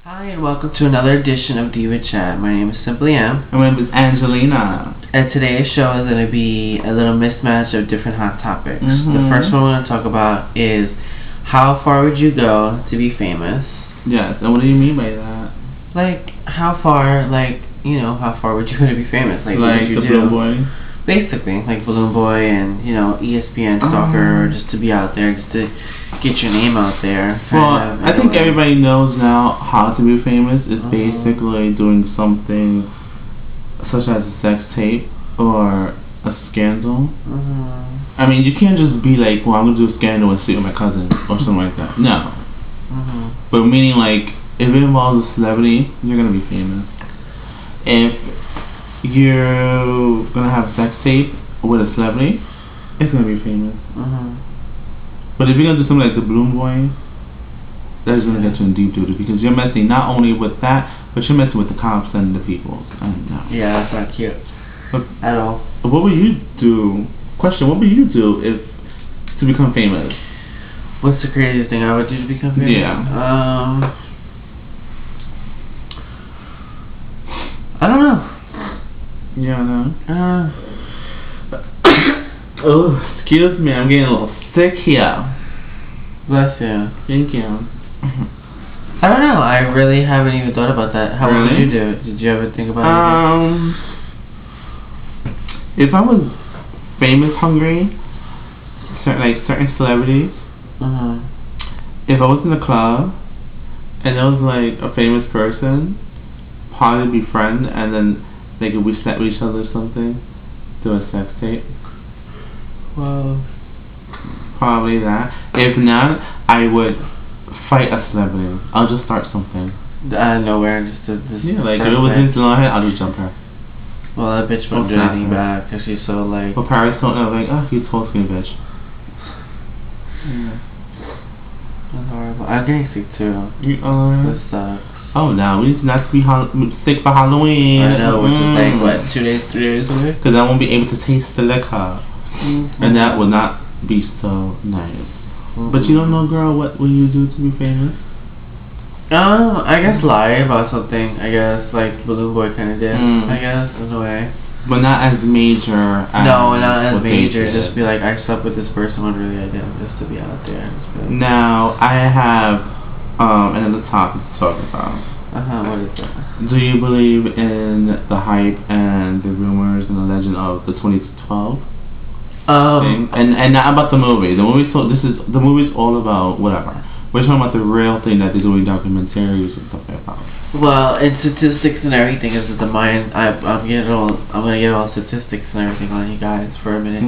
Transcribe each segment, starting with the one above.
Hi and welcome to another edition of Diva Chat. My name is Simply Am. My name is Angelina. And today's show is going to be a little mismatch of different hot topics. Mm-hmm. The first one we're going to talk about is how far would you go to be famous? Yes, and what do you mean by that? Like, how far, how far would you go to be famous? Like what would you the do? Balloon Boy? Basically, like Balloon Boy and, ESPN stalker, or just to be out there, just to get your name out there. Well, I think everybody knows now how to be famous is basically doing something such as a sex tape or a scandal. I mean, you can't just be like, well, I'm going to do a scandal and sleep with my cousin or something like that. No. But meaning, like, if it involves a celebrity, you're going to be famous. If you're gonna have sex tape with a celebrity, it's gonna be famous. But if you're gonna do something like the Balloon Boy, that's gonna get you in deep duty because you're messing not only with that, but you're messing with the cops and the people. And yeah, that's not cute at all. What would you do? Question: what would you do if to become famous? What's the craziest thing I would do to become famous? Yeah. I don't know. Yeah, no. Oh, excuse me, I'm getting a little sick here. Bless you. Thank you. I don't know. I really haven't even thought about that. How would you do it? Did you ever think about it? If I was famous hungry, certain celebrities, if I was in a club and there was like a famous person, probably be friends, and then like if we slept with each other or something, do a sex tape. Well, probably that. If not, I would fight a celebrity. I'll just start something. Out of nowhere, just yeah, like if it was in July, I'll just jump her. Well, that bitch won't do anything back because she's so like. Well, Paris don't know, like, oh, you told me, bitch. Yeah. That's horrible. I'm getting sick too. You are. This sucks. Oh no, we need not to be sick for Halloween. I know, which is like, what, 2 days, 3 days away? Because I won't be able to taste the liquor. And that will not be so nice. But you don't know, girl, what will you do to be famous? I guess lie about something, I guess, like Balloon Boy kind of did, I guess, in a way. But not as major as no, not as major, just be like, I slept with this person when really I didn't, just to be out there. Like, now, I have another topic to talk about. What is that? Do you believe in the hype and the rumors and the legend of the 2012 thing? And not about the movie. The movie's all about whatever. We're talking about the real thing that they're doing documentaries and stuff like that. Well, and statistics and everything is that the Mayan. I'm gonna get all statistics and everything on you guys for a minute.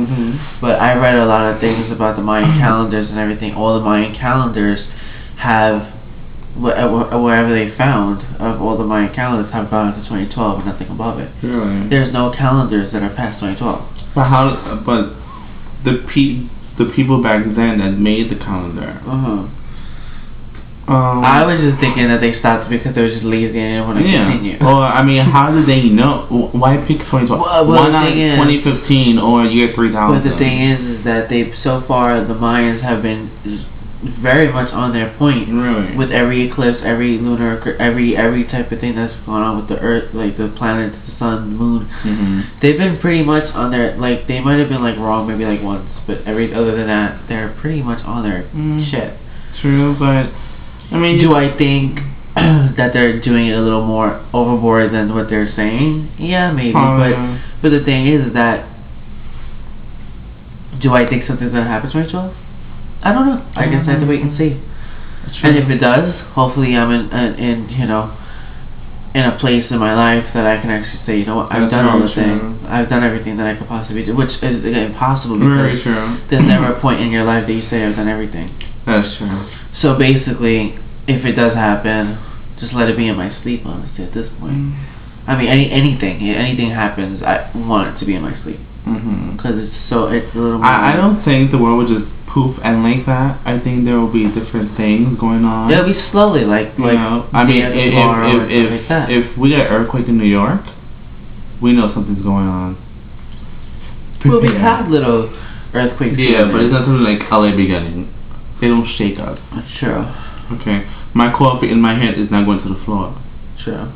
But I read a lot of things about the Mayan calendars and everything. All the Mayan calendars have wherever they found of all the Mayan calendars have gone to 2012 and nothing above it. Really? There's no calendars that are past 2012. But the people back then that made the calendar. I was just thinking that they stopped because they were just lazy and didn't want to continue. Or I mean, how did they know? Why pick 2012? Why not 2015 or year 3000? But the thing is that so far the Mayans have been very much on their point. Really? With every eclipse, every lunar, every type of thing that's going on with the Earth, like the planets, the sun, the moon. They've been pretty much on their, like, they might have been like wrong maybe like once, but other than that, they're pretty much on their shit. True, but I mean, do I think that they're doing it a little more overboard than what they're saying? Yeah, maybe. But the thing is that, do I think something's gonna happen 2012? I don't know. I guess I have to wait and see. And if it does, hopefully I'm in a place in my life that I can actually say, you know what, I've done all the things. I've done everything that I could possibly do, which is impossible because there's never a point in your life that you say I've done everything. That's true. So basically, if it does happen, just let it be in my sleep, honestly, at this point. I mean, anything happens, I want it to be in my sleep. Because it's a little more... I don't think the world would just poof and like that. I think there will be different things going on. It'll be slowly, like I mean, if we get an earthquake in New York, we know something's going on. Well, we've had little earthquakes. Yeah, but it's not something like LA beginning. They don't shake us. That's true. Okay, my coffee in my hand is not going to the floor. True.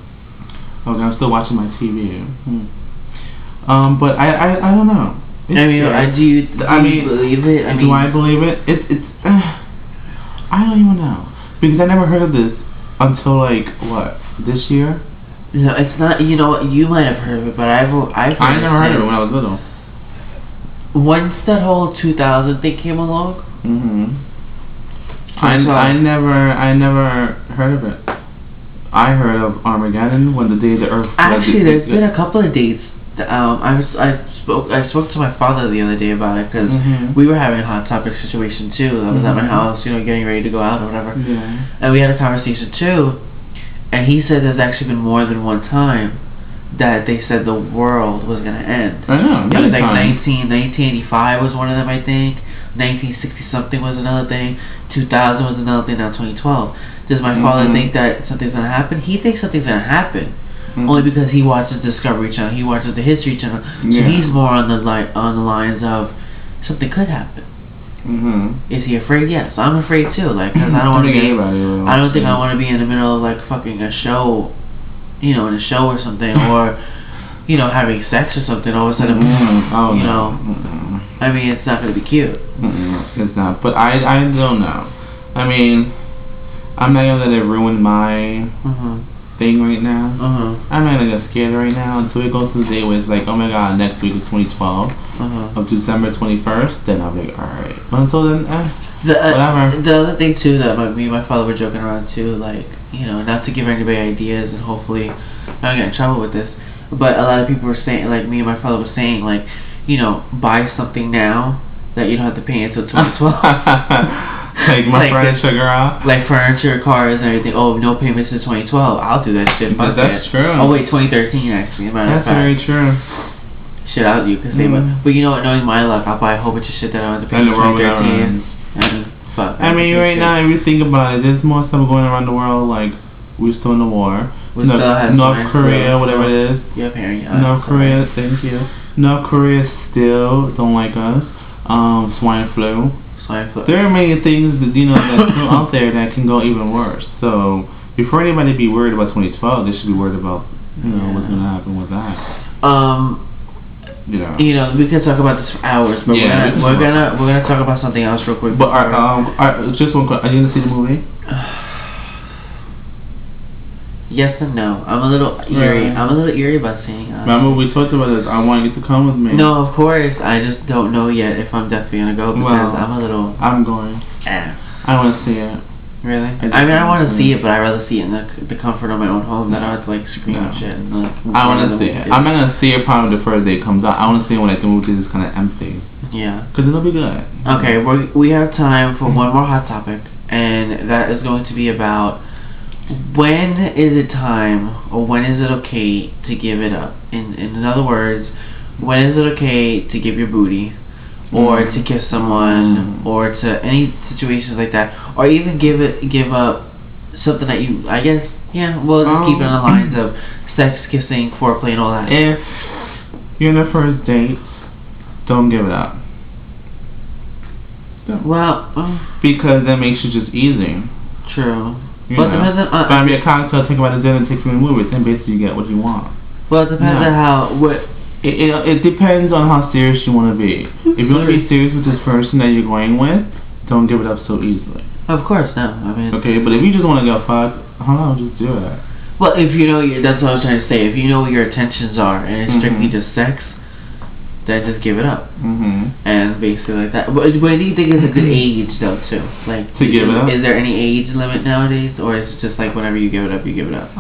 Okay, I'm still watching my TV. But I don't know. It's do you believe it? Do I believe it? It's I don't even know, because I never heard of this until like this year. No, it's not. You know, you might have heard of it, but I've never heard of it when I was little. Once that whole 2000 thing came along. I never heard of it. I heard of Armageddon, when the day the Earth. Actually, there's been a couple of dates. I spoke to my father the other day about it, because we were having a hot topic situation too. I was at my house, you know, getting ready to go out or whatever, and we had a conversation too. And he said there's actually been more than one time that they said the world was gonna end. I know. It was like 1985 was one of them, I think. 1960 something was another thing. 2000 was another thing. Now 2012. Does my father think that something's gonna happen? He thinks something's gonna happen. Only because he watches Discovery Channel, he watches the History Channel, so he's more on the lines of something could happen. Is he afraid? Yes, I'm afraid too. Like, cause I don't want to be. I don't think I want to be in the middle of like fucking a show, you know, in a show or something, or you know, having sex or something. All of a sudden, you know, I mean, it's not gonna be cute. It's not. But I don't know. I mean, I'm not gonna let it ruin my thing right now. I'm not gonna get scared right now until it goes to the day where it's like, oh my god, next week is 2012 of December 21st. Then I'll be like, alright. But until then, whatever. The other thing too that me and my father were joking around too, like, you know, not to give anybody ideas, and hopefully I don't get in trouble with this, but a lot of people were saying, like me and my father were saying, like, you know, buy something now that you don't have to pay until 2012. Like furniture, girl. Like furniture, cars, and everything. Oh, no payments to 2012. I'll do that shit. That's true. Oh wait, 2013 actually. That's very true. Shit, I'll do because but you know what? Knowing my luck, I'll buy a whole bunch of shit that I don't have to pay in 2013. I mean, right now, if you think about it, there's more stuff going around the world. Like, we're still in the war. North Korea, whatever it is. North Korea, thank you. North Korea still don't like us. Swine flu. There are many things that, you know, that's still out there that can go even worse. So before anybody be worried about 2012, they should be worried about, you know, what's gonna happen with that. You know, we could talk about this for hours, but we're gonna talk about something else real quick. But just one question: are you gonna see the movie? Yes and no. I'm a little eerie. I'm a little eerie about seeing it. Remember we talked about this. I want you to come with me. No, of course. I just don't know yet if I'm definitely gonna go, because I'm a little. I'm going. I want to see it. Really? I mean, I want to see it, but I'd rather see it in the comfort of my own home than I have to like scream and shit. And, like, I want to see it. I'm not gonna see it probably the first day it comes out. I want to see it when like the movie is kind of empty. Yeah. Because it'll be good. Okay, we have time for one more hot topic, and that is going to be about. When is it time, or when is it okay to give it up? In other words, when is it okay to give your booty, or to kiss someone, or to any situations like that, or even give up something that you, I guess, we'll just keep it on the lines of sex, kissing, foreplay, and all that. If you're in the first date, don't give it up. Well, because that makes it just easy. True. But buy me a cocktail, take me out to dinner, take me to the movies, and basically you get what you want. Well, it depends on how. It depends on how serious you want to be. If you want to be serious with this person that you're going with, don't give it up so easily. Of course, no. I mean. Okay, but if you just want to get fucked, just do it. Well, if you know, that's what I was trying to say. If you know what your intentions are, and it's strictly just sex, then just give it up. And basically like that. But do you think is a good age though too? Like to give it up? Is there any age limit nowadays, or is it just like whenever you give it up, you give it up?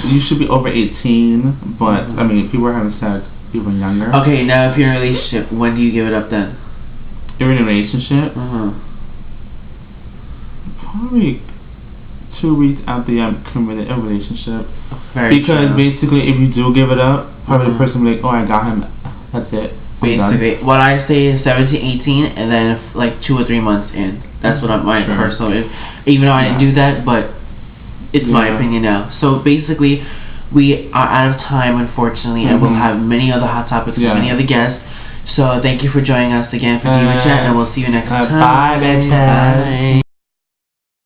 You should be over 18, but I mean, if people are having sex even younger. Okay, now if you're in a relationship, when do you give it up then? You're in a relationship? Probably 2 weeks after you have committed a relationship. Because basically, if you do give it up, probably the person will be like, oh, I got him. That's it. Basically, what I say is 17, 18, and then like 2 or 3 months in. That's what my personal is. Even though I didn't do that, but it's my opinion now. So basically, we are out of time, unfortunately, and we'll have many other hot topics with many other guests. So thank you for joining us again for Diva Chat, and we'll see you next time. Bye, bitches. Bye.